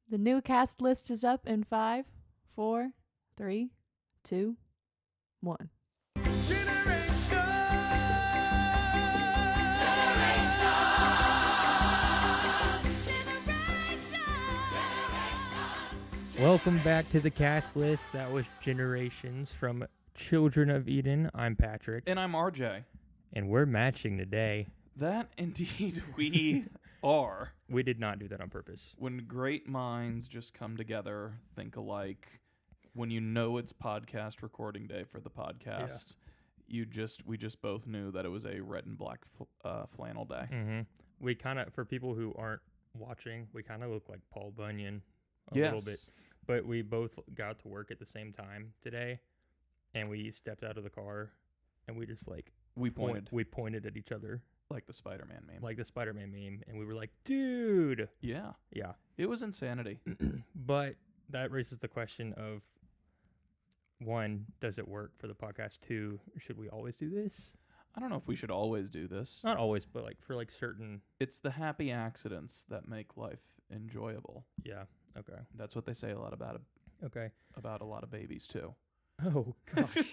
The new cast list is up in 5, 4, 3, 2, 1. Welcome back to the cast list. That was Generations from Children of Eden. I'm Patrick. And I'm RJ. And we're matching today. That indeed we are. We did not do that on purpose. When great minds just come together, think alike, when you know it's podcast recording day for the podcast, we just both knew that it was a red and black flannel day. Mm-hmm. We kind of, for people who aren't watching, we kind of look like Paul Bunyan a Yes. little bit. But we both got to work at the same time today, and we stepped out of the car, and we just We pointed we pointed at each other like the Spider-Man meme. like the Spider-Man meme, and we were like, "Dude, Yeah. yeah." It was insanity. But that raises the question of, one, does it work for the podcast? Two, should we always do this? I don't know if we should always do this. Not always, but like for like certain. It's the happy accidents that make life enjoyable. Yeah. Okay. That's what they say a lot about Okay. a lot of babies too. Oh gosh, is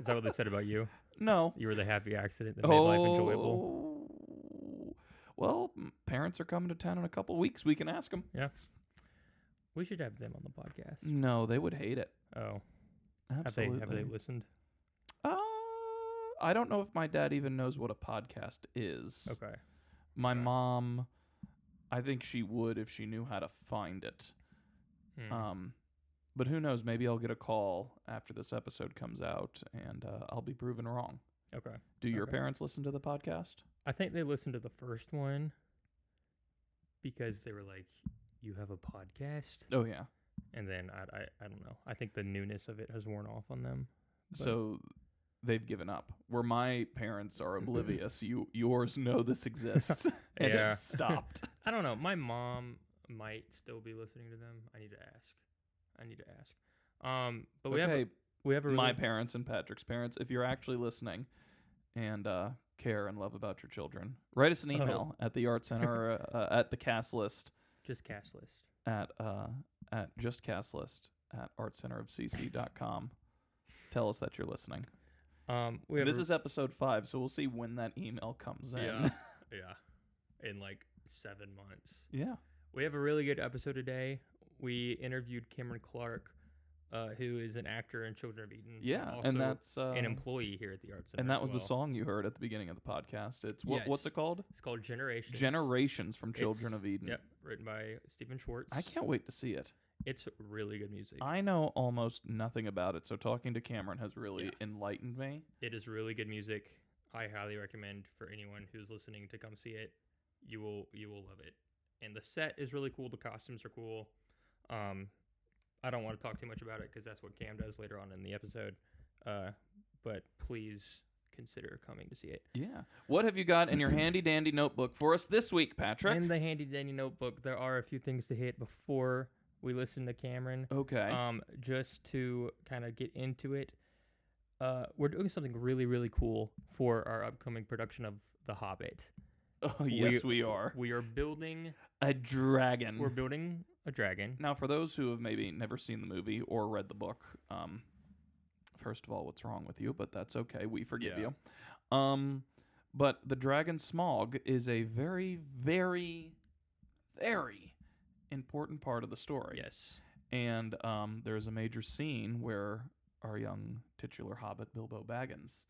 that what they said about you? No. You were the happy accident that made life enjoyable. Well, parents are coming to town in a couple weeks. We can ask them. Yeah. We should have them on the podcast. No, they would hate it. Oh, Absolutely. have they listened? I don't know if my dad even knows what a podcast is. Okay. My Okay. mom, I think she would if she knew how to find it. But who knows? Maybe I'll get a call after this episode comes out, and I'll be proven wrong. Okay. Do your Okay. parents listen to the podcast? I think they listened to the first one because they were like, "You have a podcast?" Oh yeah. And then I don't know. I think the newness of it has worn off on them. But- So they've given up. Where my parents are oblivious, yours know this exists and Yeah. have stopped. I don't know. My mom might still be listening to them. I need to ask. But we Okay, have a my really, parents and Patrick's parents, if you're actually listening and care and love about your children, write us an email at the Art Center at the cast list just cast list. at justcastlist at artcenterofcc.com. Tell us that you're listening. This is episode 5, so we'll see when that email comes in. Yeah. In like 7 months. Yeah. We have a really good episode today. We interviewed Cameron Clark, who is an actor in Children of Eden. Yeah, also and that's an employee here at the Art Center. and that as was the well. song you heard at the beginning of the podcast. It's what's Yes. it called? It's called Generations. Generations from Children of Eden. Yep, written by Stephen Schwartz. I can't wait to see it. It's really good music. I know almost nothing about it, so talking to Cameron has really Yeah. enlightened me. It is really good music. I highly recommend for anyone who's listening to come see it. You will love it. And the set is really cool. The costumes are cool. I don't want to talk too much about it because that's what Cam does later on in the episode. But please consider coming to see it. Yeah. What have you got in your handy dandy notebook for us this week, Patrick? In the handy dandy notebook, there are a few things to hit before we listen to Cameron. Okay. Just to kind of get into it, we're doing something really, really cool for our upcoming production of The Hobbit. Oh, yes, we are. We are building. A dragon. We're building a dragon. Now, for those who have maybe never seen the movie or read the book, first of all, what's wrong with you? But that's okay. We forgive Yeah. you. But the dragon Smaug is a very, very, very important part of the story. Yes. And there's a major scene where our young titular hobbit, Bilbo Baggins,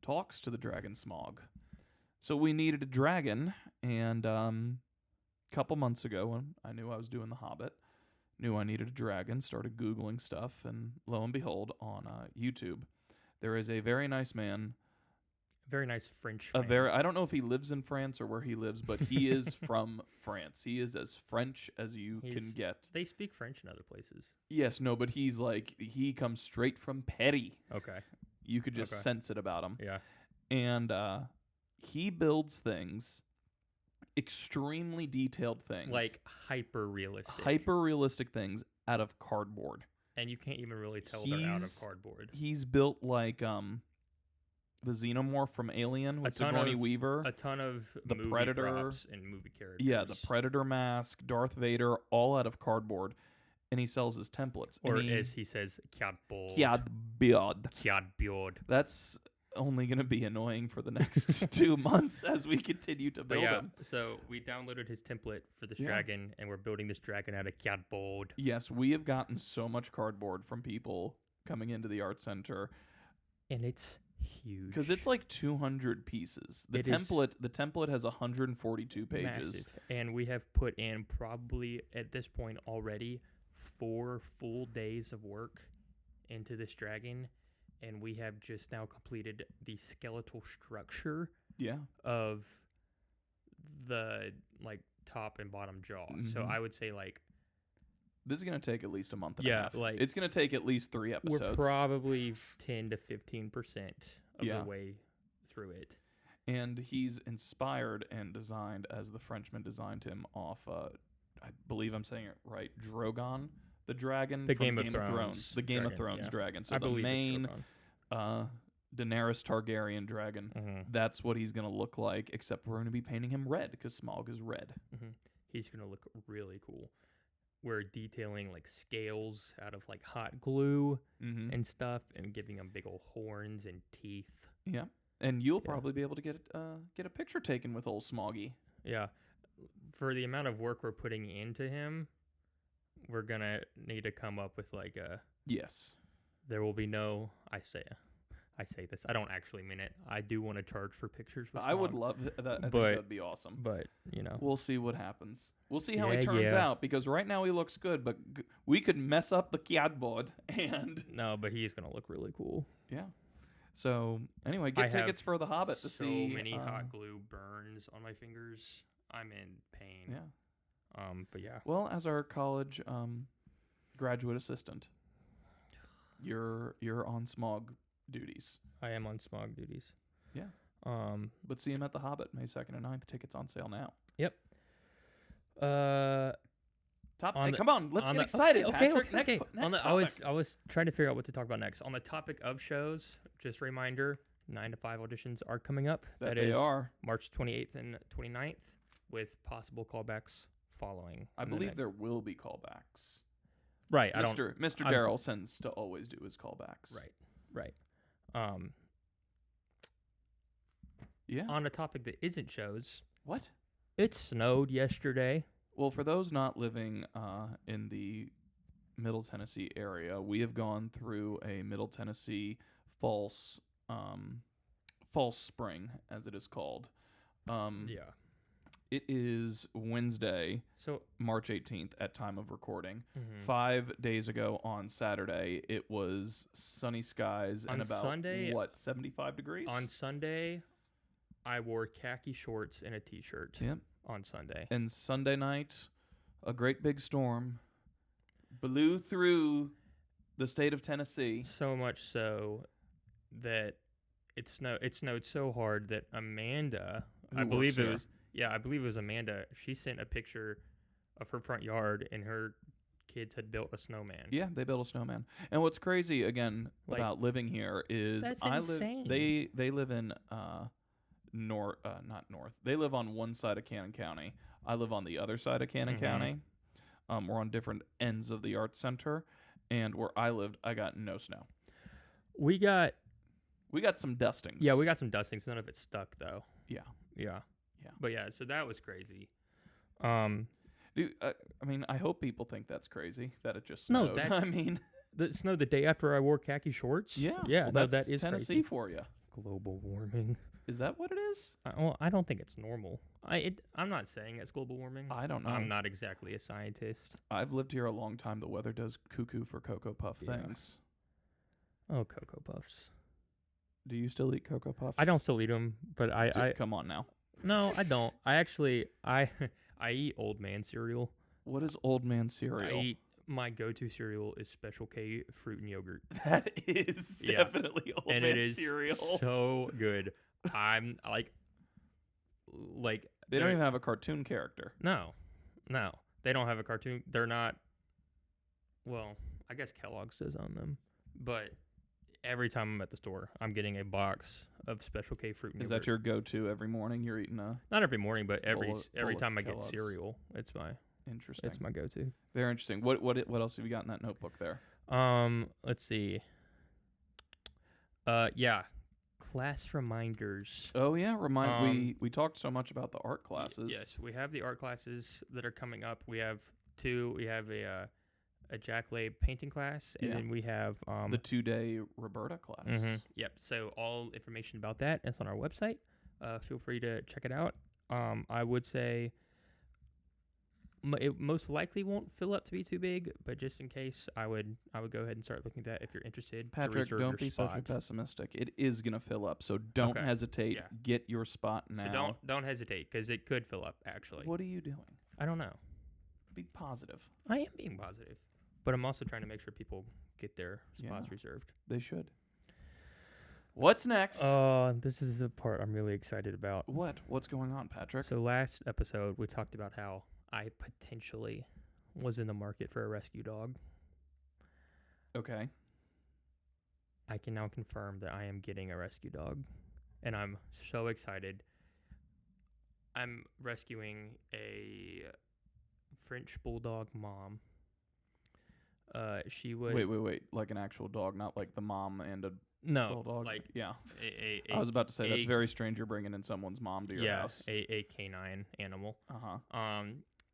talks to the dragon Smaug. So we needed a dragon, and a couple months ago when I knew I was doing The Hobbit, knew I needed a dragon, started Googling stuff, and lo and behold, on YouTube, there is a very nice man. Very nice French. I don't know if he lives in France or where he lives, but he is from France. He is as French as you can get. They speak French in other places. Yes, no, but he comes straight from Paris. Okay. You could just Okay. sense it about him. Yeah. And he builds things, extremely detailed things. Like hyper realistic. hyper realistic things out of cardboard. And you can't even really tell they're out of He's- cardboard. He's built like the xenomorph from Alien with ton Sigourney of- Weaver. A ton of The movie Predator. props and movie characters. Yeah, the Predator mask, Darth Vader, all out of cardboard, and he sells his templates. Or and as he says, Kjadbord. Kjadbjord. Kjadbjord. That's only going to be annoying for the next 2 months as we continue to But build yeah, him. so we downloaded his template for this Yeah. dragon, and we're building this dragon out of Kjadbord. Yes, we have gotten so much cardboard from people coming into the art center And it's huge. because it's like 200 pieces. The It is template has 142 pages. massive. And we have put in probably, at this point already, 4 full days of work into this dragon. And we have just now completed the skeletal structure Yeah. of the like top and bottom jaw. So Mhm. I would say like This is going to take at least a month and Yeah, a half. like, it's going to take at least 3 episodes. we're probably 10 to 15% of Yeah. the way through it. And he's inspired and designed as the Frenchman designed him off, I believe I'm saying it right, Drogon, the dragon The from Game of Thrones the Game of dragon, Thrones yeah. dragon. So I the believe main it's Drogon. Daenerys Targaryen dragon. Mhm. That's what he's going to look like, except we're going to be painting him red because Smaug is red. He's going to look really cool. We're detailing like scales out of like hot glue Mm-hmm. and stuff and giving him big old horns and teeth. Yeah. And you'll Yeah. probably be able to get a picture taken with old Smoggy. Yeah. For the amount of work we're putting into him, we're going to need to come up with like Yes. there will be no I say this. I don't actually mean it. I do want to charge for pictures with I would Smaug, love that. I think But- that would be awesome. but you know. We'll see what happens. We'll see how he Yeah, turns yeah. out because right now he looks good, but we could mess up the Kjadbod and No, but he's going to look really cool. yeah. So anyway, I get have tickets for the Hobbit to so see. many hot glue burns on my fingers. I'm in pain. Yeah. But yeah. Well, as our college graduate assistant, you're on Smog duties. I am on Smog duties. Yeah. But See him at the Hobbit May 2nd and 9th. Tickets on sale now. On Hey, the- come on, let's on get the- excited, okay, Patrick. okay, okay. Next On the, topic. I was trying to figure out what to talk about next. On the topic of shows, just a reminder, 9 to 5 auditions are coming up. that is they are. March 28th and 29th with possible callbacks following. I in the believe next- there will be callbacks. Right, I don't Mr. I'm Darrell tends to always do his callbacks. Right. Yeah. On a topic that isn't shows, What? it snowed yesterday. Well, for those not living in the Middle Tennessee area, we have gone through a Middle Tennessee false spring, as it is called. Yeah. It is Wednesday, So March 18th at time of recording. mhm. 5 days ago on Saturday, it was sunny skies and On about, Sunday- 75 degrees? on Sunday, I wore khaki shorts and a t-shirt. Yep. On Sunday. And Sunday night, a great big storm blew through the state of Tennessee. So much so that it snowed so hard that Amanda, I Who believe works it there. was I believe it was Amanda. She sent a picture of her front yard and her kids had built a snowman. Yeah, they built a snowman. And what's crazy again Like, about living here is that's I live insane. they live in not north. They live on one side of Cannon County. I live on the other side of Cannon Mhm. County. We're on different ends of the arts center, and where I lived, I got no snow. We got We got some dustings. we got some dustings. None of it stuck though. Yeah. Yeah. Yeah. But yeah, so that was crazy. Dude, I mean, I hope people think that's crazy that it just No, snowed. that's- I mean, The snow the day after I wore khaki shorts. yeah, Yeah. well, no, that's that is Tennessee crazy. for you. Global warming. Is that what it is? Well, I don't think it's normal. I'm not saying it's global warming. I don't know. I'm not exactly a scientist. I've lived here a long time. The weather does cuckoo for Cocoa Puff Yeah. things. Oh, Cocoa Puffs. Do you still eat Cocoa Puffs? I don't still eat them, but Dude, I come on now. no, I don't. I actually I eat Old Man cereal. What is Old Man cereal? My go-to cereal is Special K fruit and yogurt, That is Yeah. definitely Old and Man it is cereal. so good. I'm like They don't even have a cartoon character. no, they don't have a cartoon. They're not. Well, I guess Kellogg's is on them, but every time I'm at the store, I'm getting a box of Special K fruit and Is yogurt. that your go-to every morning? You're eating a Not every morning, but every Bowl of- every bowl of time I get Kellogg's. cereal, it's interesting. my go-to. Very interesting. What else have you got in that notebook there? Let's see. Yeah, class reminders. Oh yeah, we talked so much about the art classes. Yes, we have the art classes that are coming up. We have two. We have a Jack Labe painting class, and Yeah. then we have The 2-day Roberta class. Yep. So all information about that is on our website. Feel free to check it out. I would say it most likely won't fill up to be too big, but just in case, I would go ahead and start looking at that if you're interested. to Patrick, reserve don't your be spot. such a pessimistic. It is gonna fill up, so don't Okay. hesitate. Yeah. Get your spot now. So don't hesitate because it could fill up. Actually, What are you doing? I don't know. Be positive. I am being positive, but I'm also trying to make sure people get their spots Yeah. reserved. They should. What's next? This is the part I'm really excited about. What's going on, Patrick? So last episode, we talked about how I potentially was in the market for a rescue dog. Okay. I can now confirm that I am getting a rescue dog, and I'm so excited. I'm rescuing a French bulldog mom. She would Wait. Like an actual dog, not like the mom and a no bulldog. like yeah. a I was about to say that's a- very strange. You're bringing in someone's mom to your house. a canine animal.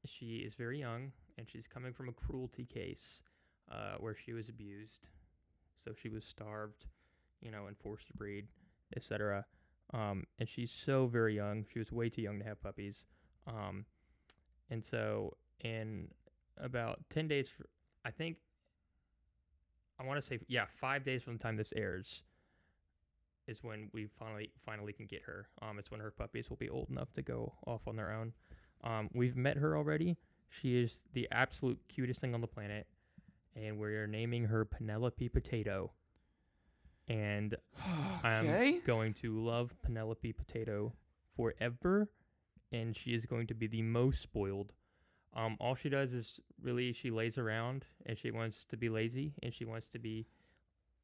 She is very young, and she's coming from a cruelty case where she was abused. So she was starved, and forced to breed, etc. And she's so very young. She was way too young to have puppies. And so in about 10 days, I want to say, 5 days from the time this airs is when we finally can get her. It's when her puppies will be old enough to go off on their own. We've met her already. She is the absolute cutest thing on the planet, and we're naming her Penelope Potato. And I'm going to love Penelope Potato forever, and she is going to be the most spoiled. All she does is really she lays around, and she wants to be lazy, and she wants to be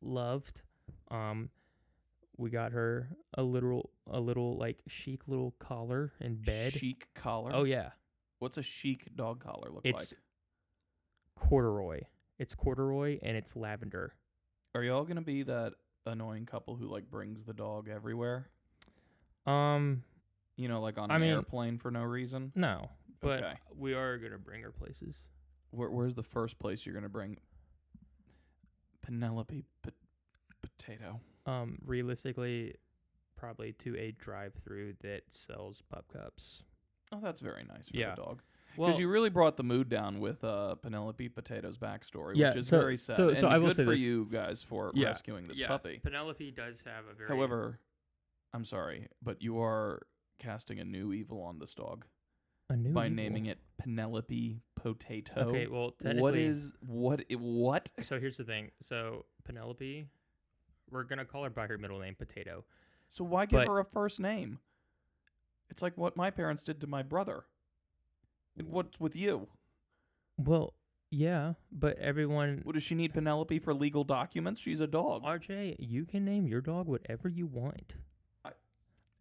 loved. We got her a little like chic little collar in bed. Chic collar. Oh yeah, What's a chic dog collar look it's like? corduroy. It's corduroy and it's lavender. Are y'all gonna be that annoying couple who like brings the dog everywhere? Like on an airplane for no reason? No, but Okay. we are gonna bring her places. Where's the first place you're gonna bring Penelope Potato? Realistically, probably to a drive-through that sells pup cups. Oh, that's very nice for Yeah. the dog. Well, Because you really brought the mood down with Penelope Potato's backstory, Yeah, which is so- very sad. so and I will good say for this. you guys for Yeah, rescuing this puppy. Penelope does have a very However, I'm sorry, but you are casting a new evil on this dog a new by evil. naming it Penelope Potato. Okay, well, what technically, is what? So here's the thing. So Penelope, we're gonna call her by her middle name, Potato. So why give But- her a first name? It's like what my parents did to my brother. And what's with you? Well, yeah, but everyone. What does she need Penelope for legal documents? She's a dog. RJ, you can name your dog whatever you want.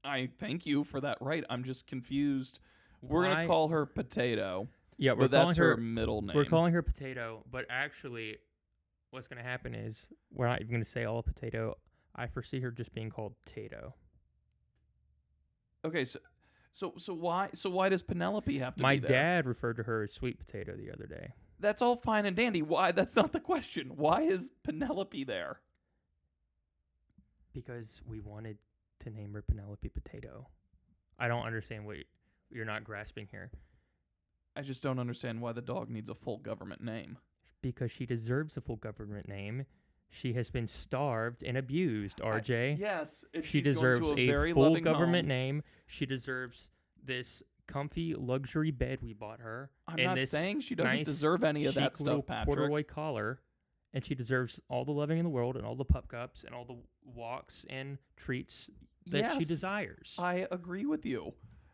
I thank you for that right. I'm just confused. We're Why- gonna call her Potato, Yeah, we're but calling that's her. her middle name. We're calling her Potato, but actually, what's gonna happen is we're not even gonna say all Potato. I foresee her just being called Tato. Okay, so why does Penelope have to My be there? dad referred to her as Sweet Potato the other day. That's all fine and dandy. Why? That's not the question. Why is Penelope there? Because we wanted to name her Penelope Potato. I don't understand what you're not grasping here. I just don't understand why the dog needs a full government name. Because she deserves a full government name. She has been starved and abused, RJ. Yes, and She she's going deserves to a very full loving government home. name. She deserves this comfy luxury bed we bought her. I'm and not this saying she doesn't nice, deserve any of that chic little stuff, Patrick. corduroy collar. And she deserves all the loving in the world and all the pup cups and all the walks and treats that she Yes, desires. I agree with you.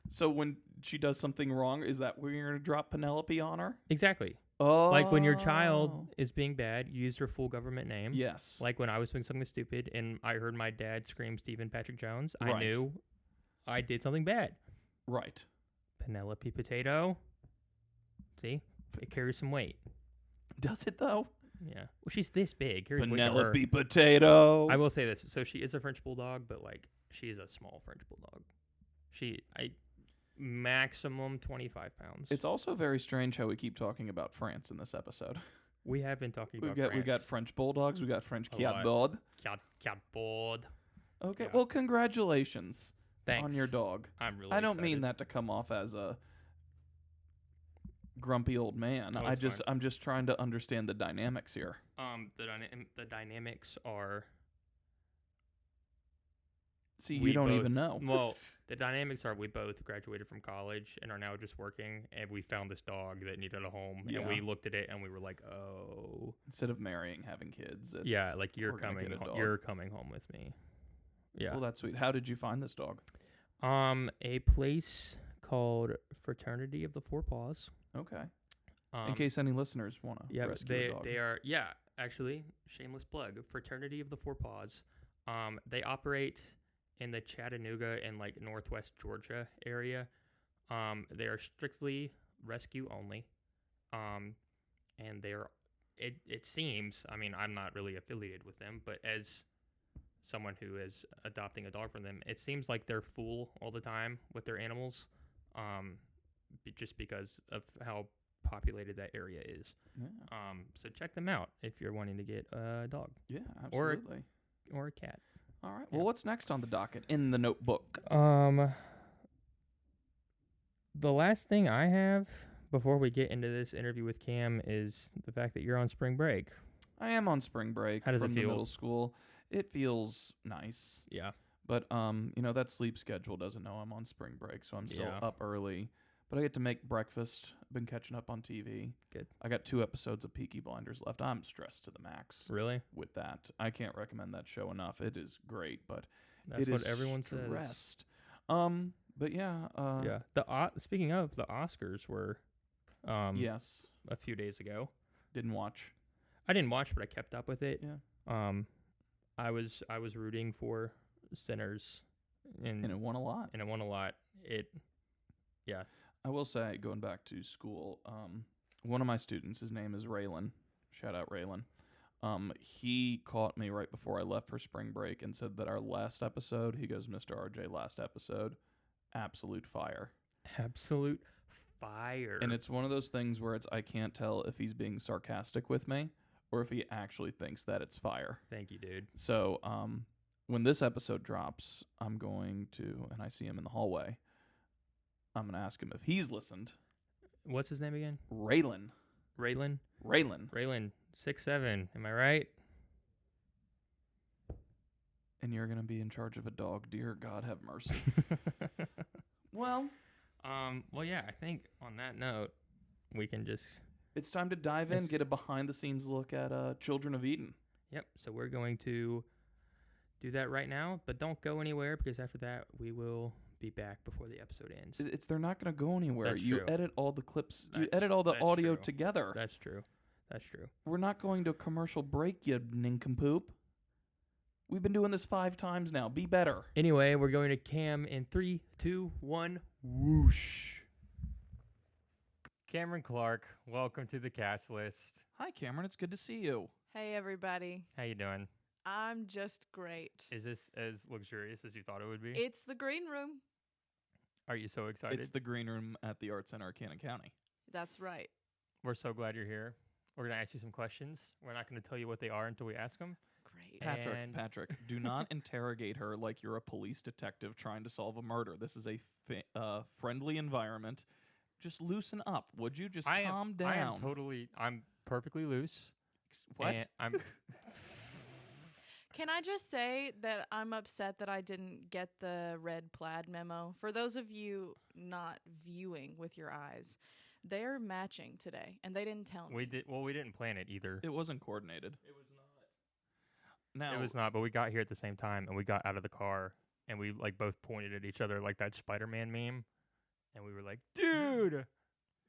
So when she does something wrong, is that we're going to drop Penelope on her? Exactly. Oh. Like when your child is being bad, you use their full government name. Yes. Like when I was doing something stupid and I heard my dad scream Stephen Patrick Jones, I Right. knew I did something bad. Right. Penelope Potato. See? It carries some weight. Does it though? Yeah. Well, she's this big. Here's weight to her. Penelope Potato. I will say this. So she is a French bulldog, but like she's a small French bulldog. Maximum 25 pounds. It's also very strange how we keep talking about France in this episode. We have been talking We about got France. French bulldogs. We got French A cat lot. dog. Cat board. Okay. Yeah. Well, congratulations Thanks. on your dog. I'm really. I don't mean excited. that to come off as a grumpy old man. Oh, it's I'm just trying to understand the dynamics here. The dynamics are See, we you don't both- even know. well, the dynamics are we both graduated from college and are now just working, and we found this dog that needed a home, Yeah. and we looked at it and we were like, oh, Instead of marrying, having kids. It's, yeah, like we're gonna get a dog. you're coming home with me. Yeah. Well, that's sweet. How did you find this dog? A place called Fraternity of the Four Paws. Okay. Um, In case any listeners want to yeah, rescue a dog. they are actually shameless plug. Fraternity of the Four Paws. They operate in the Chattanooga and like Northwest Georgia area. They are strictly rescue only. And they're it seems, I mean, I'm not really affiliated with them, but as someone who is adopting a dog from them, it seems like they're full all the time with their animals. Just because of how populated that area is. Yeah. So check them out if you're wanting to get a dog Yeah, Or- absolutely. or a cat. All right. yeah. Well, what's next on the docket in the notebook? The last thing I have before we get into this interview with Cam is the fact that you're on spring break. I am on spring break How does it from the feel? middle school. It feels nice. Yeah. But that sleep schedule doesn't know I'm on spring break, so I'm still Yeah. up early. But I get to make breakfast. I've been catching up on TV. Good. I got 2 episodes of Peaky Blinders left. I'm stressed to the max Really? with that. I can't recommend that show enough. It is great, but That's it what is everyone says. stressed. But yeah. Yeah. Speaking of, the Oscars were Yes. a few days ago. Didn't watch. I didn't watch, but I kept up with it. Yeah. I was rooting for Sinners, And it won a lot. and it won a lot. I will say, going back to school, one of my students, his name is Raylan. Shout out Raylan. He caught me right before I left for spring break and said that our last episode, he goes, Mr. RJ, last episode, absolute fire. Absolute fire. And it's one of those things where I can't tell if he's being sarcastic with me or if he actually thinks that it's fire. Thank you, dude. So, when this episode drops, I'm going to, and I see him in the hallway, I'm going to ask him if he's listened. What's his name again? Raylan. Raylan? Raylan. Raylan, 6'7". Am I right? And you're going to be in charge of a dog. Dear God, have mercy. Well, Well, yeah, I think on that note, we can just... it's time to dive in, It's- get a behind-the-scenes look at Children of Eden. Yep, so we're going to do that right now, but don't go anywhere because after that, we will be back before the episode ends. They're not going to go anywhere. That's You true. edit all the clips. You That's- edit all the that's audio true. together. That's true. That's true. We're not going to a commercial break, you nincompoop. We've been doing this 5 times now. Be better. Anyway, we're going to Cam in 3, 2, 1, whoosh. Cameron Clark, welcome to the cast list. Hi, Cameron. It's good to see you. Hey, everybody. How you doing? I'm just great. Is this as luxurious as you thought it would be? It's the green room. Are you so excited? It's the green room at the Art Center, Cannon County. That's right. We're so glad you're here. We're going to ask you some questions. We're not going to tell you what they are until we ask them. Great. Patrick, do not interrogate her like you're a police detective trying to solve a murder. This is a friendly environment. Just loosen up, would you? Just calm down. I'm perfectly loose. What? and I'm Can I just say that I'm upset that I didn't get the red plaid memo? For those of you not viewing with your eyes, they're matching today, and they didn't tell me. we didn't plan it either. It wasn't coordinated. It was not. Now, It was not, but we got here at the same time and we got out of the car and we like both pointed at each other like that Spider-Man meme and we were like, "Dude."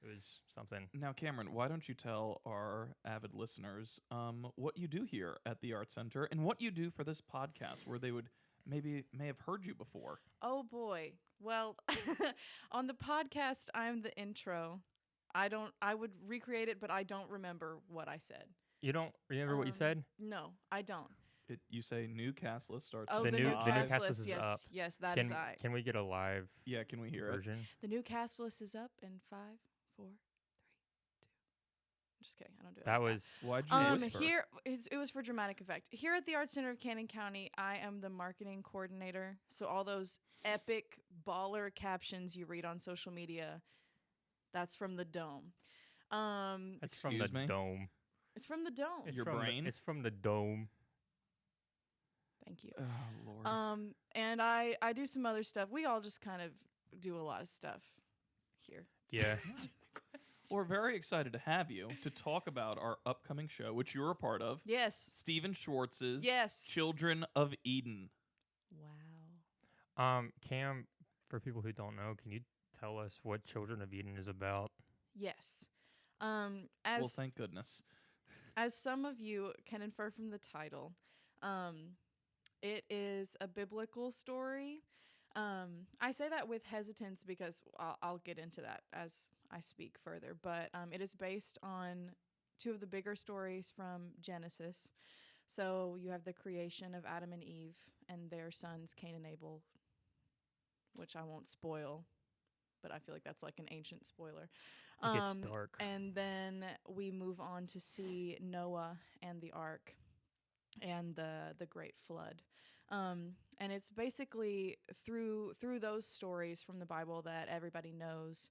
It was something. Now, Cameron, why don't you tell our avid listeners what you do here at the Art Center and what you do for this podcast, where they would may have heard you before. Oh boy. Well, on the podcast, I'm the intro. I would recreate it, but I don't remember what I said. You don't remember what you said? No, I don't. You say new cast list starts. Oh, at the new- new the new cast cast list. list is Yes, up. yes, that is I. Can we get a live Yeah, can we hear it? version? The new cast list is up in 5, 4, 3, 2. I'm just kidding. I don't do it. That like was Why'd you whisper? Here it was for dramatic effect. Here at the Art Center of Cannon County, I am the marketing coordinator. So all those epic baller captions you read on social media, that's from the dome. that's from the Excuse me? dome. It's from the dome. It's Your from brain? it's from the dome. Thank you. Oh Lord. And I do some other stuff. We all just kind of do a lot of stuff here. Yeah. We're very excited to have you to talk about our upcoming show, which you're a part of. Yes. Stephen Schwartz's Yes. Children of Eden. Wow. Cam, for people who don't know, can you tell us what Children of Eden is about? Yes. Well, As thank goodness. as some of you can infer from the title, it is a biblical story. I say that with hesitance because I'll get into that as I speak further. But it is based on two of the bigger stories from Genesis. So you have the creation of Adam and Eve and their sons Cain and Abel, which I won't spoil, but I feel like that's like an ancient spoiler. It gets dark. And then we move on to see Noah and the ark and the great flood. And it's basically through those stories from the Bible that everybody knows.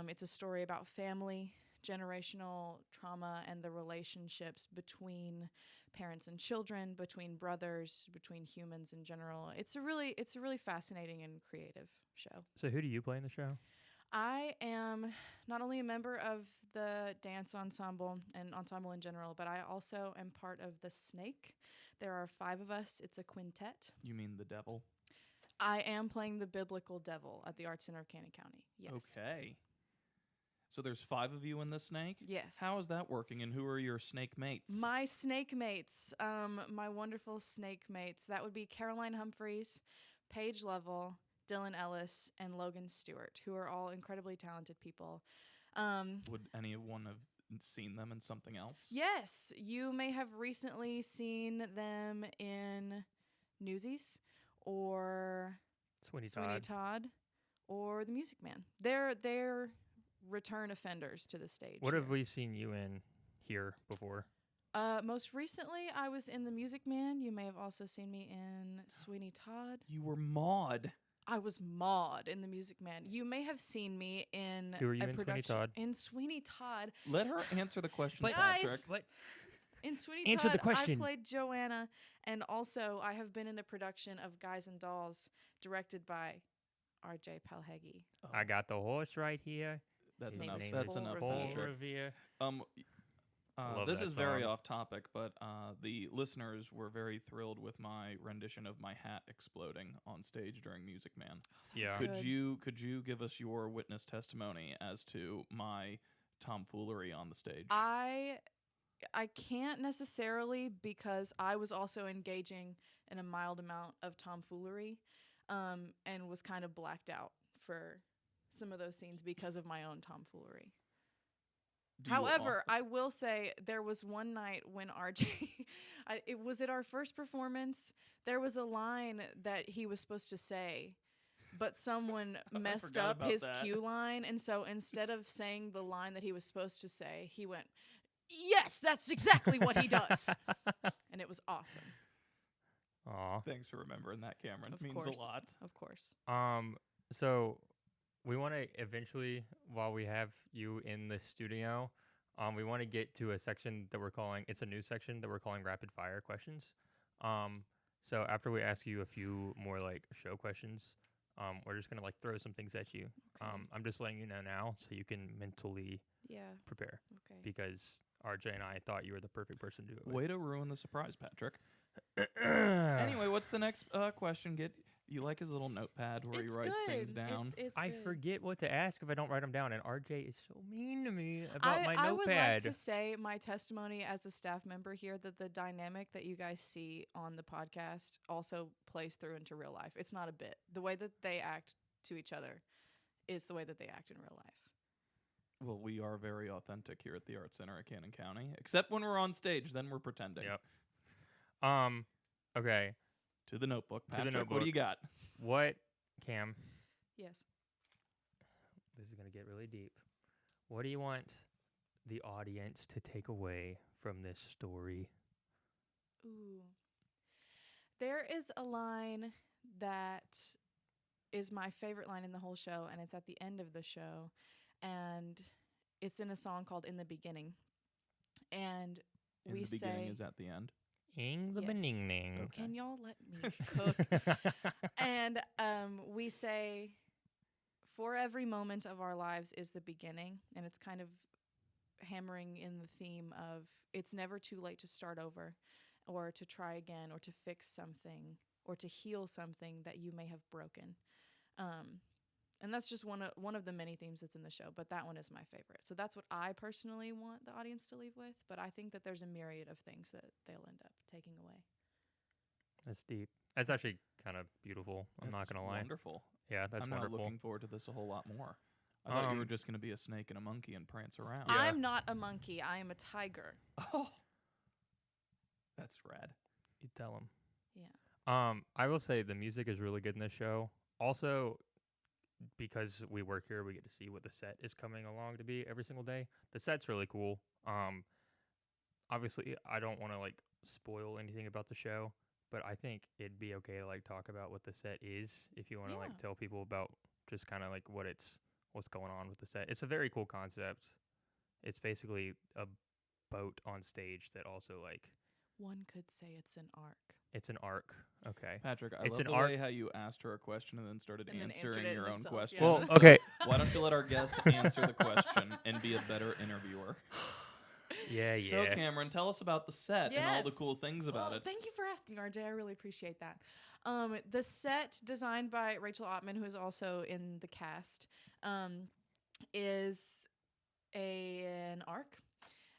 It's a story about family, generational trauma, and the relationships between parents and children, between brothers, between humans in general. It's a really fascinating and creative show. So who do you play in the show? I am not only a member of the dance ensemble and ensemble in general, but I also am part of the Snake. There are 5 of us. It's a quintet. You mean the devil? I am playing the biblical devil at the Art Center of Cannon County. Yes. Okay. So there's 5 of you in the snake? Yes. How is that working, and who are your snake mates? My snake mates, my wonderful snake mates, that would be Caroline Humphreys, Paige Lovell, Dylan Ellis, and Logan Stewart, who are all incredibly talented people. Would anyone have seen them in something else? Yes, you may have recently seen them in Newsies or Sweeney Sweeney Todd. Todd or The Music Man. They're return offenders to the stage. What have here. we seen you in here before? Most recently, I was in The Music Man. You may have also seen me in Sweeney Todd. You were Maud. I was Maud in The Music Man. You may have seen me in Who were you a in Sweeney production Todd? in Sweeney Todd. Let her answer the question, But guys- Patrick. What? In Sweeney Answer Todd, the question. I played Joanna, and also I have been in a production of Guys and Dolls directed by R.J. Palhegi. I got the horse right here. That's His enough. name is That's Bull enough, Revere. Bull Patrick. Revere. Love This that is very song. off topic, but the listeners were very thrilled with my rendition of my hat exploding on stage during Music Man. Yeah. Good. Could you give us your witness testimony as to my tomfoolery on the stage? I can't necessarily because I was also engaging in a mild amount of tomfoolery, and was kind of blacked out for some of those scenes because of my own tomfoolery. Do you However, often- I will say there was one night when RJ, it was at our first performance. There was a line that he was supposed to say, but someone messed forgot up about his that. cue line, and so instead of saying the line that he was supposed to say, he went, "Yes, that's exactly what he does," and it was awesome. Aw. Thanks for remembering that, Cameron. Of It means course. a lot. Of course. So we want to eventually, while we have you in the studio, we want to get to a section that we're calling, it's a new section that we're calling rapid fire questions. So after we ask you a few more like show questions, we're just going to like throw some things at you. Okay. I'm just letting you know now so you can mentally Yeah. prepare Okay. because RJ and I thought you were the perfect person to do it with. Way to ruin the surprise, Patrick. Anyway, what's the next question? You like his little notepad where It's he writes things good. down? It's I good. forget what to ask if I don't write them down, and RJ is so mean to me about my I would like notepad. to say my testimony as a staff member here that the dynamic that you guys see on the podcast also plays through into real life. It's not a bit. The way that they act to each other is the way that they act in real life. Well, we are very authentic here at the Art Center at Cannon County, except when we're on stage, then we're pretending. Yep. Okay. To the notebook. To the Patrick, what notebook. do you got? What, Cam? Yes. This is gonna get really deep. What do you want the audience to take away from this story? Ooh. There is a line that is my favorite line in the whole show, and it's at the end of the show, and it's in a song called "In the Beginning," and In we the beginning say, is at the end. In the Yes. beginning. Okay. "Can y'all let me cook?" And we say, "For every moment of our lives is the beginning," and it's kind of hammering in the theme of it's never too late to start over, or to try again, or to fix something, or to heal something that you may have broken. And that's just one of the many themes that's in the show, but that one is my favorite. So that's what I personally want the audience to leave with, but I think that there's a myriad of things that they'll end up taking away. That's deep. That's actually kind of beautiful. I'm not That's gonna lie. Wonderful. Yeah, that's I'm wonderful. now looking forward to this a whole lot more. I thought you were Um, just going to be a snake and a monkey and prance around. Yeah. I'm not a monkey. I am a tiger. Oh, that's rad. You tell them. Yeah. I will say the music is really good in this show. Also, because we work here, we get to see what the set is coming along to be every single day. The set's really cool. Obviously, I don't want to like spoil anything about the show, but I think it'd be okay to like talk about what the set is if you want to Yeah. like tell people about just kind of like what's going on with the set. It's a very cool concept. It's basically a boat on stage that also like One could say it's an arc. it's an arc. Okay. Patrick, I It's love an the arc- way how you asked her a question and then started And then answered answering it your own himself, question. yeah. Well, So okay. why don't you let our guest answer the question and be a better interviewer? Yeah, So, yeah. Cameron, tell us about the set and all the Yes. cool things about Well, it. Thank you for asking, RJ. I really appreciate that. The set designed by Rachel Ottman, who is also in the cast, is an arc.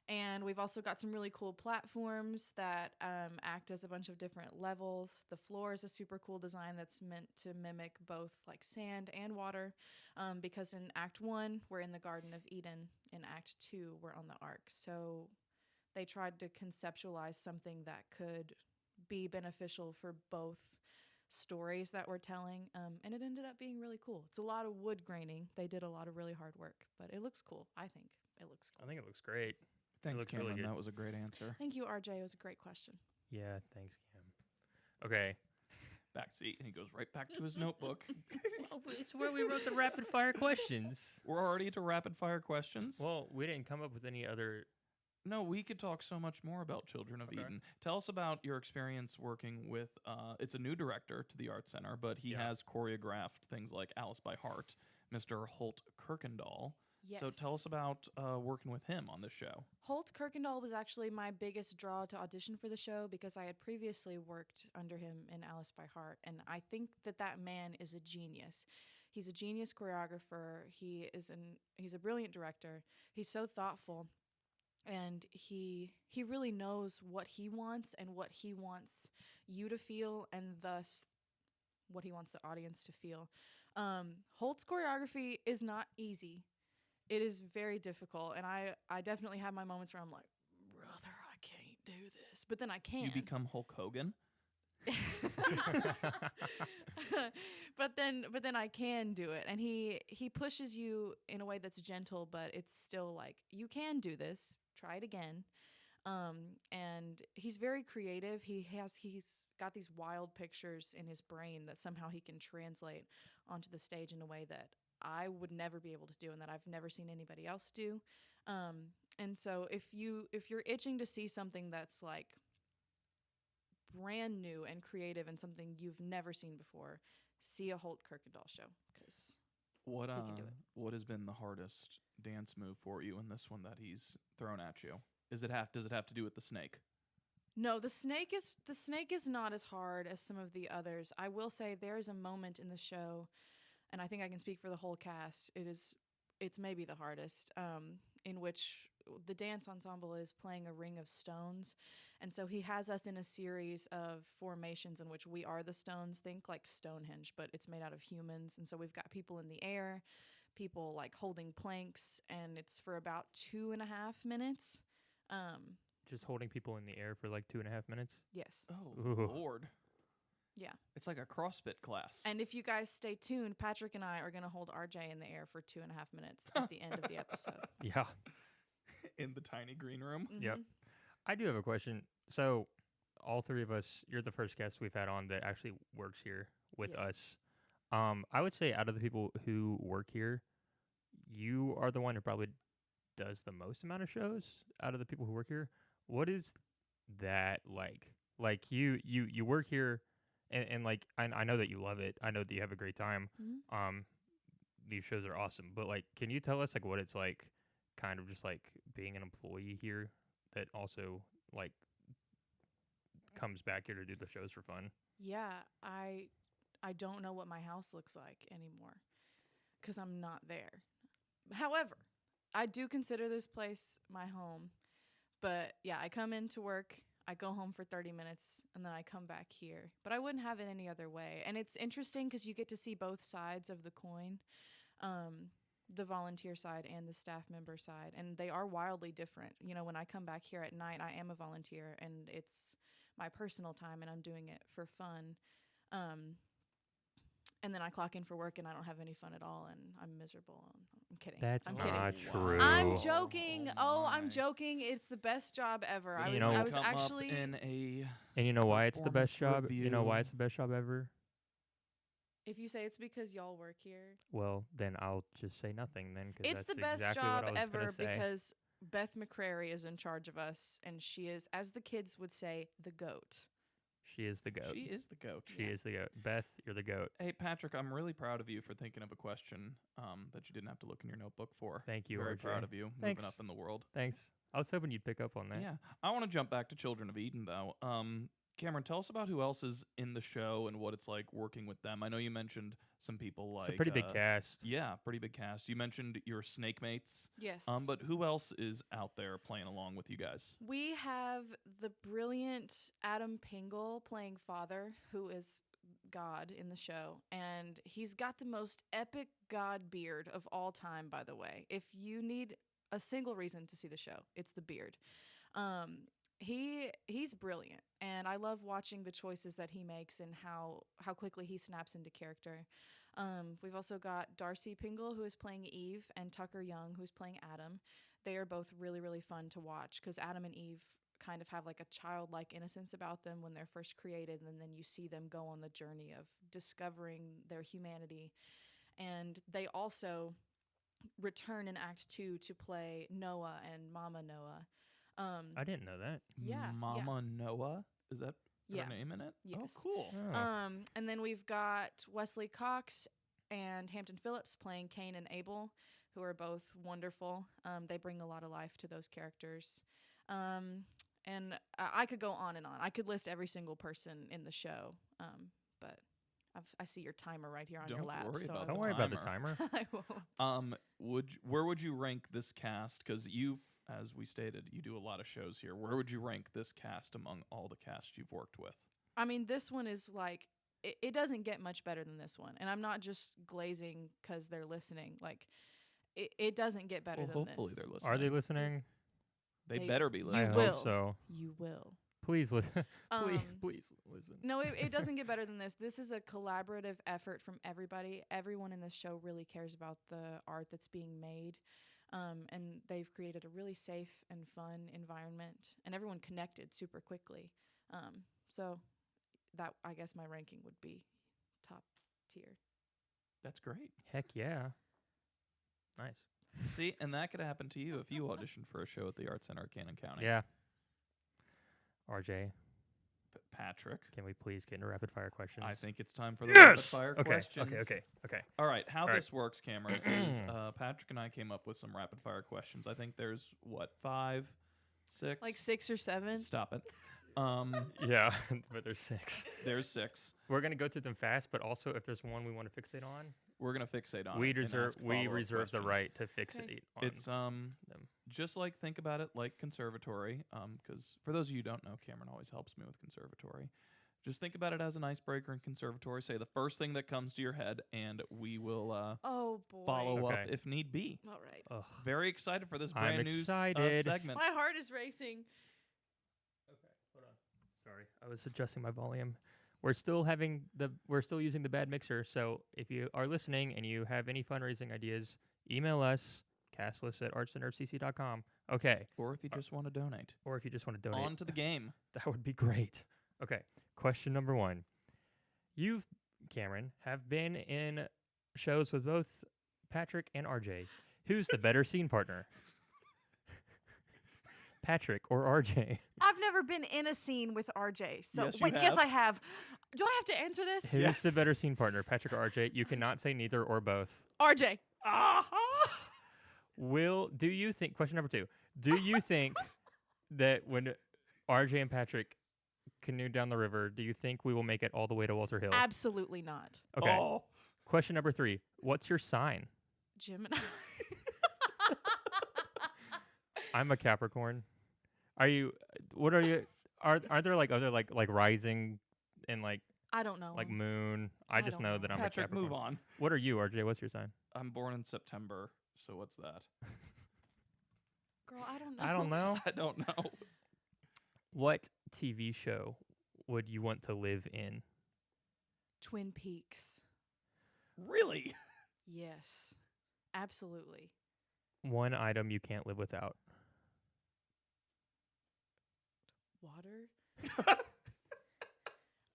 And we've also got some really cool platforms that act as a bunch of different levels. The floor is a super cool design that's meant to mimic both like sand and water, because in Act 1, we're in the Garden of Eden. In Act 2, we're on the Ark. So they tried to conceptualize something that could be beneficial for both stories that we're telling, and it ended up being really cool. It's a lot of wood graining. They did a lot of really hard work, but it looks cool. I think it looks I cool. think it looks great. Thanks, looks really Cameron. good. That was a great answer. Thank you, RJ. It was a great question. Yeah, thanks, Cam. Okay. Back seat, and he goes right back to his notebook. It's where we wrote the rapid fire questions. We're already to rapid fire questions. Well, we didn't come up with any other. No, we could talk so much more about Children of Okay. Eden. Tell us about your experience working with, it's a new director to the Art Center, but he Yeah. has choreographed things like Alice by Heart, Mr. Holt Kirkendall. Yes. So tell us about working with him on this show. Holt Kirkendall was actually my biggest draw to audition for the show because I had previously worked under him in Alice by Heart, and I think that man is a genius. He's a genius choreographer. He's a brilliant director. He's so thoughtful, and he really knows what he wants and what he wants you to feel, and thus what he wants the audience to feel. Holt's choreography is not easy. It is very difficult, and I definitely have my moments where I'm like, brother, I can't do this, but then I can. You become Hulk Hogan. but then I can do it, and he pushes you in a way that's gentle, but it's still like, you can do this. Try it again. And he's very creative. He's got these wild pictures in his brain that somehow he can translate onto the stage in a way that I would never be able to do, and that I've never seen anybody else do. And so if you're itching to see something that's like brand new and creative and something you've never seen before, see a Holt Kirkendall show, because What can do it. what has been the hardest dance move for you in this one that he's thrown at you? Does it have to do with the snake? No, the snake is not as hard as some of the others. I will say there is a moment in the show, and I think I can speak for the whole cast. It's maybe the hardest, in which the dance ensemble is playing a ring of stones, and so he has us in a series of formations in which we are the stones. Think like Stonehenge, but it's made out of humans, and so we've got people in the air, people like holding planks, and it's for about 2.5 minutes. Just holding people in the air for like 2.5 minutes. Yes. Oh, Ooh. Lord. Yeah. It's like a CrossFit class. And if you guys stay tuned, Patrick and I are going to hold RJ in the air for 2.5 minutes at the end of the episode. Yeah. In the tiny green room. Yep. Mhm. I do have a question. So, all three of us, you're the first guest we've had on that actually works here with Yes. us. I would say out of the people who work here, you are the one who probably does the most amount of shows out of the people who work here. What is that like? Like you work here, and like I know that you love it. I know that you have a great time. Mhm. These shows are awesome. But like, can you tell us like what it's like, kind of just like being an employee here that also like comes back here to do the shows for fun? Yeah, I don't know what my house looks like anymore cuz I'm not there. However, I do consider this place my home. But yeah, I come into work, I go home for 30 minutes, and then I come back here. But I wouldn't have it any other way. And it's interesting because you get to see both sides of the coin, the volunteer side and the staff member side. And they are wildly different. You know, when I come back here at night, I am a volunteer, and it's my personal time, and I'm doing it for fun. And then I clock in for work, and I don't have any fun at all, and I'm miserable. I'm kidding. That's I'm not kidding. true. I'm joking. Oh I'm my. joking. It's the best job ever. This You will know- I was come up actually in a And you know why it's the best Performance job? You know why review. it's the best job ever? If you say it's because y'all work here, Well, then I'll just say nothing then, because it's that's the best exactly job what I was ever gonna say. because Beth McCrary is in charge of us, and she is, as the kids would say, the goat. She is the goat. She is the goat. She is the goat. Beth, you're the goat. Hey Patrick, I'm really proud of you for thinking of a question that you didn't have to look in your notebook for. Thank you, Very RJ. proud of you Thanks. moving up in the world. Thanks. I was hoping you'd pick up on that. Yeah, I want to jump back to Children of Eden though. Cameron, tell us about who else is in the show and what it's like working with them. I know you mentioned some people like It's a pretty big cast. Yeah, pretty big cast. You mentioned your snake mates. Yes. But who else is out there playing along with you guys? We have the brilliant Adam Pingle playing Father, who is God in the show. And he's got the most epic God beard of all time, by the way. If you need a single reason to see the show, it's the beard. He's brilliant, and I love watching the choices that he makes and how quickly he snaps into character. We've also got Darcy Pingle, who is playing Eve, and Tucker Young, who's playing Adam. They are both really, really fun to watch because Adam and Eve kind of have like a childlike innocence about them when they're first created, and then you see them go on the journey of discovering their humanity. And they also return in Act 2 to play Noah and Mama Noah. I didn't know that. Yeah, Mama Noah. Is that Yeah. her name in it? Yes. Oh, cool. Oh. And then we've got Wesley Cox and Hampton Phillips playing Cain and Abel, who are both wonderful. They bring a lot of life to those characters. And I could go on and on. I could list every single person in the show. But I see your timer right here on your Don't lap. worry so about I the Don't won't- worry about the timer. I won't. Where would you rank this cast? Because you, as we stated, you do a lot of shows here. Where would you rank this cast among all the casts you've worked with? I mean, this one is like, it doesn't get much better than this one. And I'm not just glazing because they're listening. Like, it doesn't get better Well, than hopefully this. they're listening. Are they listening? They They- better be You I listening. will. hope so. You will. Please listen. please, Um, please listen. No, it doesn't get better than this. This is a collaborative effort from everybody. Everyone in this show really cares about the art that's being made. And they've created a really safe and fun environment, and everyone connected super quickly. So that, I guess my ranking would be top tier. That's great. Heck yeah. Nice. See, and that could happen to you if you auditioned for a show at the Art Center of Cannon County. Yeah. RJ, Patrick, can we please get into rapid fire questions? I think it's time for the Yes! rapid fire Okay. questions. Okay. All right, how All right. this works, Cameron, is Patrick and I came up with some rapid fire questions. I think there's, 5, 6? Like 6 or 7. Stop it. Yeah, but there's 6. There's 6. We're gonna go through them fast, but also if there's one we want to fixate on, We're gonna fixate on we it and reserve ask we follow-up reserve the questions. right to fixate Okay. on It's them. just like think about it like conservatory. Because for those of you who don't know, Cameron always helps me with conservatory. Just think about it as an icebreaker in conservatory. Say the first thing that comes to your head, and we will Oh boy. follow up Okay. if need be. All right. Ugh. Very excited for this I'm brand new excited. segment. My heart is racing. Okay, hold on. Sorry, I was adjusting my volume. We're still using the bad mixer. So if you are listening and you have any fundraising ideas, email us castless@artsandnerfcc.com. Okay, Or if you just want to donate. or if you just want to donate, On to the game. that would be great. Okay, question number 1. You've, Cameron, have been in shows with both Patrick and RJ. Who's the better scene partner? Patrick or RJ? I've never been in a scene with RJ. So Yes, you wait, yes, have. I have. Do I have to answer this? Who's the Yes. better scene partner, Patrick or RJ? You cannot say neither or both. RJ. Do you think, question number 2, do you think that when RJ and Patrick canoe down the river, do you think we will make it all the way to Walter Hill? Absolutely not. Okay. Oh. Question number 3, what's your sign? Gemini. I'm a Capricorn. Are you, what are you, are there like other like rising and like I don't know. moon? I just don't know know. that I'm Patrick, a Capricorn. move on. What are you, RJ? What's your sign? I'm born in September, so what's that? Girl, I don't know. I don't know. I don't know. What TV show would you want to live in? Twin Peaks. Really? Yes. Absolutely. One item you can't live without. Water?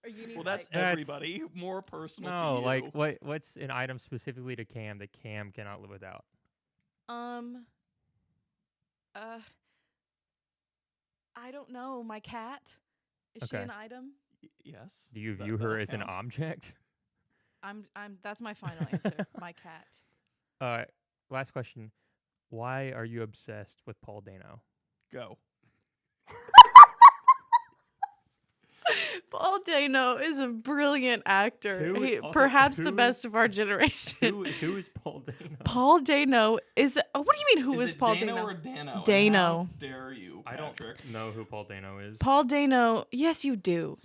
Or you need Well, that's like, everybody. More personal to No, you. like what's an item specifically to Cam that Cam cannot live without? I don't know. My cat. Is she Okay. an item? Yes. Do you That- view her that'll as an count. object? That's my final answer. My cat. Last question. Why are you obsessed with Paul Dano? Go. Paul Dano is a brilliant actor. Who is He, also- perhaps the who best is- of our generation. Who is Paul Dano? Paul Dano is. What do you mean? Who is it Paul Dano Dano? or Dano? And Dano. How dare you, I don't Patrick? know who Paul Dano is. Paul Dano. Yes, you do.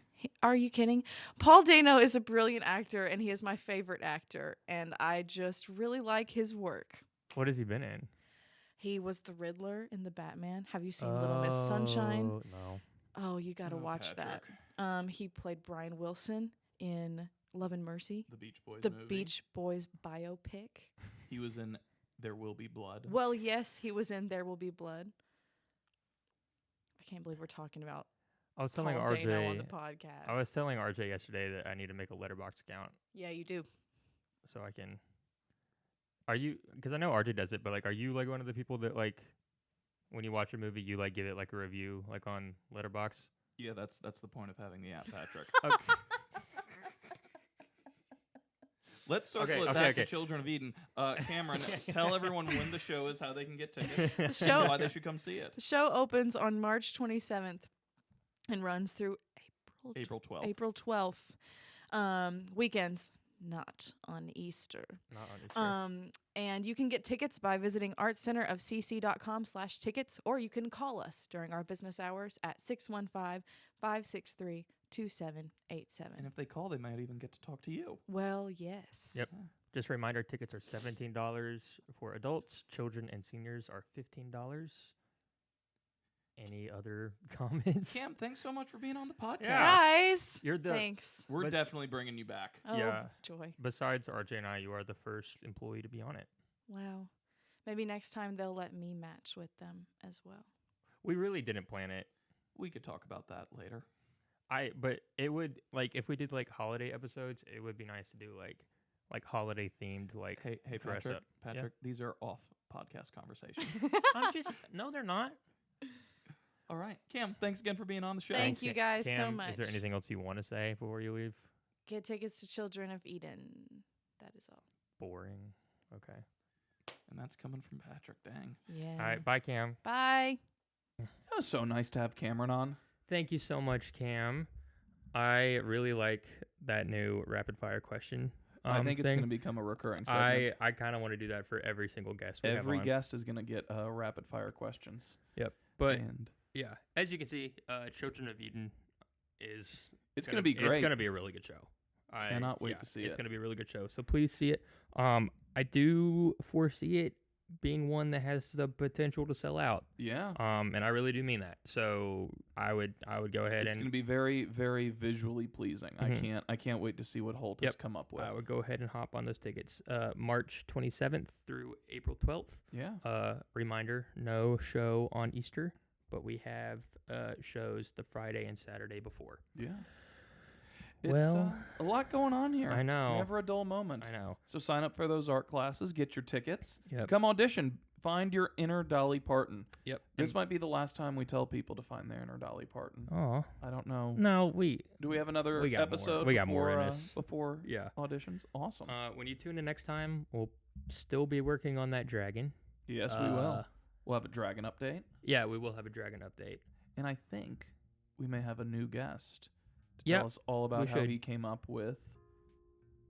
Are you kidding? Paul Dano is a brilliant actor, and he is my favorite actor, and I just really like his work. What has he been in? He was the Riddler in the Batman. Have you seen Little Miss Sunshine? Oh, no. Oh, you got to Oh, watch Patrick. that. He played Brian Wilson in Love and Mercy, The Beach Boys the movie. Beach Boys biopic. He was in There Will Be Blood. Well, yes, he was in There Will Be Blood. I can't believe we're talking about I was telling Paul Dano on RJ. the podcast. I was telling RJ yesterday that I need to make a Letterboxd account Yeah, you do. so I can. Are you? Because I know RJ does it, but like, are you like one of the people that like, when you watch a movie, you like give it like a review like on Letterboxd? Yeah, that's the point of having the app, Patrick. Okay. Let's circle Okay, it okay, back okay. to Children of Eden. Cameron, tell everyone when the show is, how they can get tickets, The and show why they should come see it. the show opens on March 27th and runs through April 12th. April 12th. Weekends, not on Easter. Not on Easter. And you can get tickets by visiting artscenterofcc.com/tickets, or you can call us during our business hours at 615-563-2787. And if they call, they might even get to talk to you. Well, yes. Yep. Just a reminder, tickets are $17 for adults. Children and seniors are $15. Any other comments? Cam, thanks so much for being on the podcast. Yeah. Guys, You're the. thanks. We're Let's- definitely bringing you back. Oh, Yeah. joy. Besides RJ and I, you are the first employee to be on it. Wow. Maybe next time they'll let me match with them as well. We really didn't plan it. We could talk about that later. But it would like if we did like holiday episodes, it would be nice to do like holiday themed like. Hey, dress Patrick. up. Yeah. Patrick, these are off podcast conversations. I'm just no, they're not. All right, Cam, thanks again for being on the show. Thank you guys so Cam, much. Is there anything else you want to say before you leave? Get tickets to Children of Eden. That is all. Boring. Okay. And that's coming from Patrick. Dang. Yeah. All right. Bye, Cam. Bye. It was so nice to have Cameron on. Thank you so much, Cam. I really like that new rapid fire question. I think it's thing. going to become a recurring segment. I kind of want to do that for every single guest. Every have on. guest is going to get rapid fire questions. Yep. But and yeah, as you can see, Children of Eden is it's going to be great. It's going to be a really good show. I cannot wait to see it. It's going to be a really good show. So please see it. I do foresee it being one that has the potential to sell out. Yeah. And I really do mean that. So I would go ahead It's and going to be very, very visually pleasing. Mhm. I can't wait to see what Holt has come up with. I would go ahead and hop on those tickets. March 27th through April 12th. Yeah. Reminder, no show on Easter, but we have shows the Friday and Saturday before. Yeah. It's Well, a lot going on here. I know. Never a dull moment. I know. So sign up for those art classes, get your tickets, Yep. come audition, find your inner Dolly Parton. Yep. This might be the last time we tell people to find their inner Dolly Parton. Oh, I don't know. no, Do we have another We got more. episode We got before, more in this. before yeah. auditions? Awesome. When you tune in next time, we'll still be working on that dragon. Yes, we will. We'll have a dragon update. Yeah, we will have a dragon update. And I think we may have a new guest to Yep, tell us all about we how should. he came up with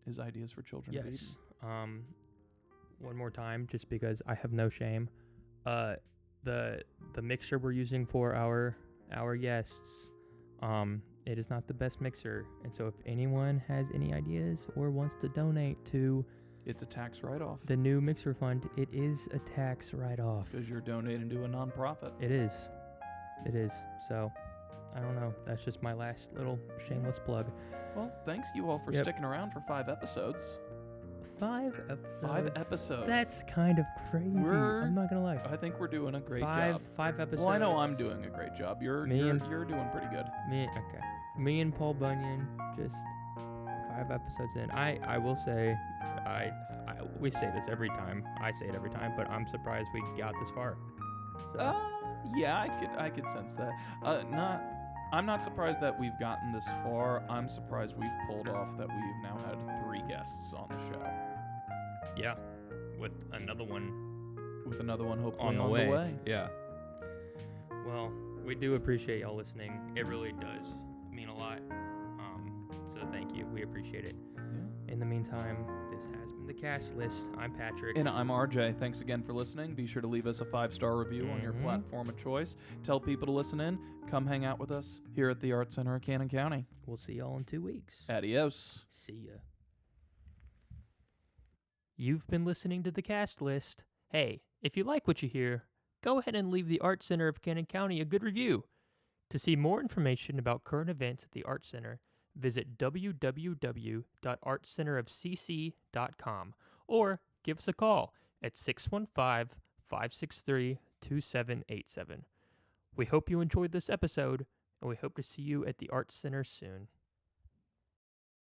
his ideas for Children of Eden. Yes. One more time, just because I have no shame. The mixer we're using for our guests, it is not the best mixer, and so if anyone has any ideas or wants to donate to It's a tax write-off the new mixer fund, it is a tax write-off. because you're donating to a nonprofit. It is. It is. So, I don't know. That's just my last little shameless plug. Well, thanks you all for Yep. sticking around for 5 episodes. 5 episodes. 5 episodes. That's kind of crazy. We're- I'm not gonna lie. I think we're doing a great Five job. 5 episodes. Well, I know I'm doing a great job. You're Me and- doing pretty good. Me and Paul Bunyan just 5 episodes in. I will say, we say this every time. I say it every time, but I'm surprised we got this far. So, Yeah, I could sense that. I'm not surprised that we've gotten this far. I'm surprised we've pulled off that we've now had 3 guests on the show. yeah, with another one With another one hopefully on the the way. way. Yeah. Well, we do appreciate y'all listening. It really does mean a lot. So thank you. We appreciate it. Yeah. In the meantime, this has been the Cast List. I'm Patrick. And I'm RJ. Thanks again for listening. Be sure to leave us a 5-star review on your Mhm. platform of choice. Tell people to listen in. Come hang out with us here at the Art Center of Cannon County. We'll see y'all in 2 weeks. Adios. See ya. You've been listening to the Cast List. Hey, if you like what you hear, go ahead and leave the Art Center of Cannon County a good review. To see more information about current events at the Art Center, visit www.artcenterofcc.com or give us a call at 615-563-2787. We hope you enjoyed this episode, and we hope to see you at the Art Center soon.